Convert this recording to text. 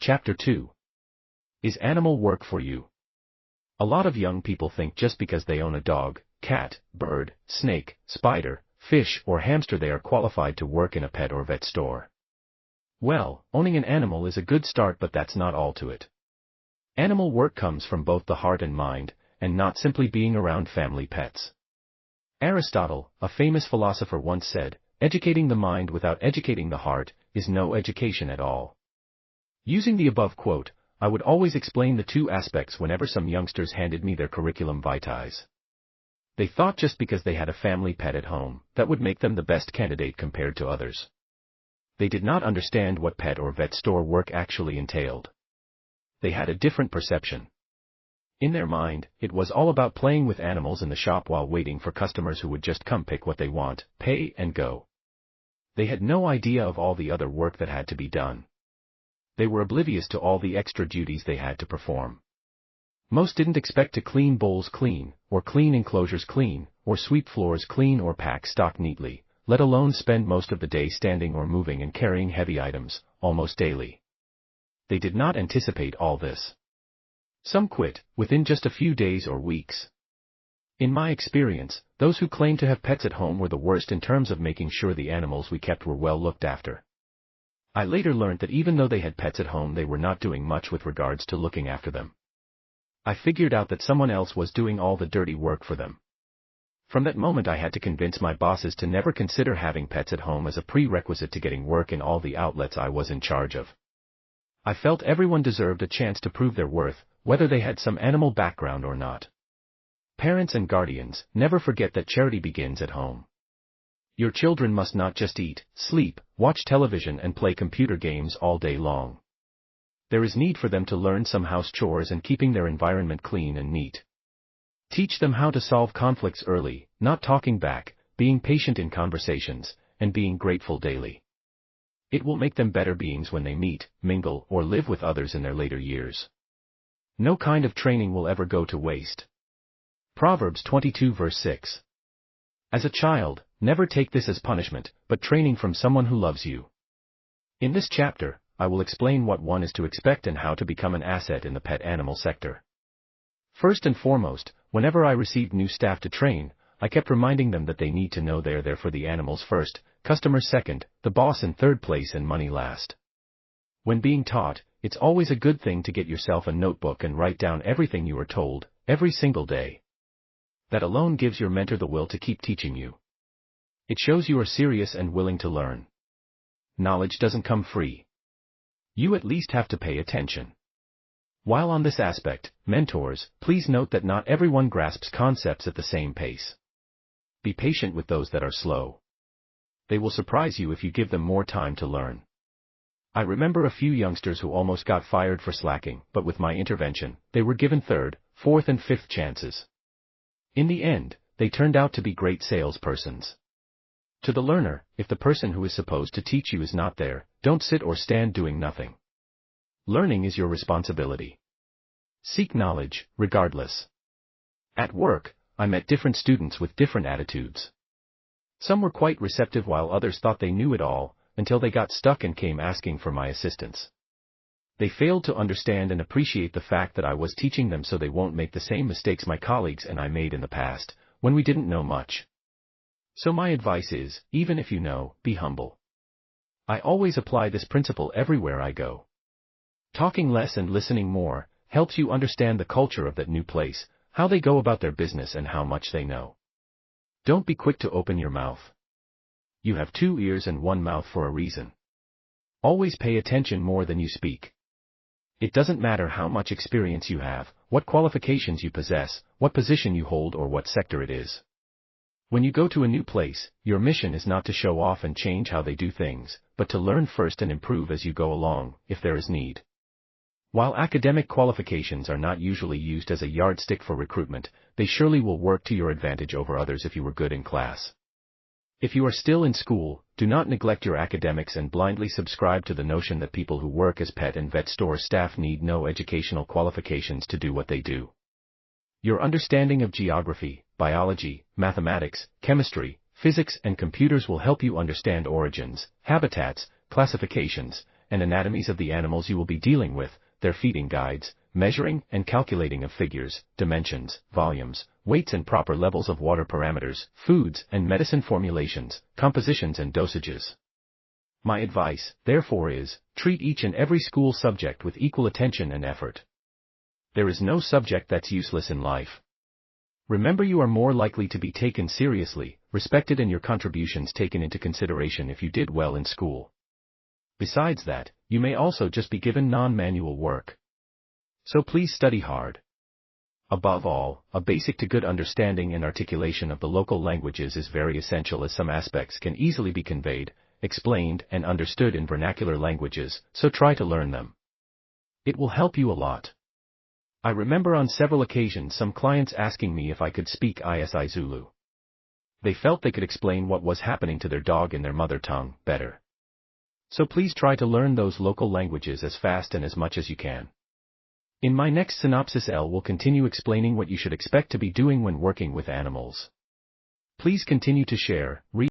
Chapter 2. Is animal work for you? A lot of young people think just because they own a dog, cat, bird, snake, spider, fish, or hamster they are qualified to work in a pet or vet store. Well, owning an animal is a good start, but that's not all to it. Animal work comes from both the heart and mind, and not simply being around family pets. Aristotle, a famous philosopher, once said, "Educating the mind without educating the heart is no education at all." Using the above quote, I would always explain the two aspects whenever some youngsters handed me their curriculum vitae. They thought just because they had a family pet at home, that would make them the best candidate compared to others. They did not understand what pet or vet store work actually entailed. They had a different perception. In their mind, it was all about playing with animals in the shop while waiting for customers who would just come pick what they want, pay, and go. They had no idea of all the other work that had to be done. They were oblivious to all the extra duties they had to perform. Most didn't expect to clean bowls clean, or clean enclosures clean, or sweep floors clean, or pack stock neatly, let alone spend most of the day standing or moving and carrying heavy items, almost daily. They did not anticipate all this. Some quit within just a few days or weeks. In my experience, those who claimed to have pets at home were the worst in terms of making sure the animals we kept were well looked after. I later learned that even though they had pets at home, they were not doing much with regards to looking after them. I figured out that someone else was doing all the dirty work for them. From that moment I had to convince my bosses to never consider having pets at home as a prerequisite to getting work in all the outlets I was in charge of. I felt everyone deserved a chance to prove their worth, whether they had some animal background or not. Parents and guardians, never forget that charity begins at home. Your children must not just eat, sleep, watch television and play computer games all day long. There is need for them to learn some house chores and keeping their environment clean and neat. Teach them how to solve conflicts early, not talking back, being patient in conversations, and being grateful daily. It will make them better beings when they meet, mingle, or live with others in their later years. No kind of training will ever go to waste. Proverbs 22 verse 6. As a child, never take this as punishment, but training from someone who loves you. In this chapter, I will explain what one is to expect and how to become an asset in the pet animal sector. First and foremost, whenever I received new staff to train, I kept reminding them that they need to know they're there for the animals first, customers second, the boss in third place, and money last. When being taught, it's always a good thing to get yourself a notebook and write down everything you are told, every single day. That alone gives your mentor the will to keep teaching you. It shows you are serious and willing to learn. Knowledge doesn't come free. You at least have to pay attention. While on this aspect, mentors, please note that not everyone grasps concepts at the same pace. Be patient with those that are slow. They will surprise you if you give them more time to learn. I remember a few youngsters who almost got fired for slacking, but with my intervention, they were given third, fourth and fifth chances. In the end, they turned out to be great salespersons. To the learner, if the person who is supposed to teach you is not there, don't sit or stand doing nothing. Learning is your responsibility. Seek knowledge, regardless. At work, I met different students with different attitudes. Some were quite receptive while others thought they knew it all, until they got stuck and came asking for my assistance. They failed to understand and appreciate the fact that I was teaching them so they won't make the same mistakes my colleagues and I made in the past, when we didn't know much. So my advice is, even if you know, be humble. I always apply this principle everywhere I go. Talking less and listening more helps you understand the culture of that new place, how they go about their business and how much they know. Don't be quick to open your mouth. You have 2 ears and 1 mouth for a reason. Always pay attention more than you speak. It doesn't matter how much experience you have, what qualifications you possess, what position you hold, or what sector it is. When you go to a new place, your mission is not to show off and change how they do things, but to learn first and improve as you go along, if there is need. While academic qualifications are not usually used as a yardstick for recruitment, they surely will work to your advantage over others if you were good in class. If you are still in school, do not neglect your academics and blindly subscribe to the notion that people who work as pet and vet store staff need no educational qualifications to do what they do. Your understanding of geography, biology, mathematics, chemistry, physics, and computers will help you understand origins, habitats, classifications, and anatomies of the animals you will be dealing with, their feeding guides, measuring and calculating of figures, dimensions, volumes, weights and proper levels of water parameters, foods and medicine formulations, compositions and dosages. My advice, therefore, is, treat each and every school subject with equal attention and effort. There is no subject that's useless in life. Remember, you are more likely to be taken seriously, respected, and your contributions taken into consideration if you did well in school. Besides that, you may also just be given non-manual work. So please study hard. Above all, a basic to good understanding and articulation of the local languages is very essential, as some aspects can easily be conveyed, explained, and understood in vernacular languages, so try to learn them. It will help you a lot. I remember on several occasions some clients asking me if I could speak ISI Zulu. They felt they could explain what was happening to their dog in their mother tongue better. So please try to learn those local languages as fast and as much as you can. In my next synopsis, L will continue explaining what you should expect to be doing when working with animals. Please continue to share, read,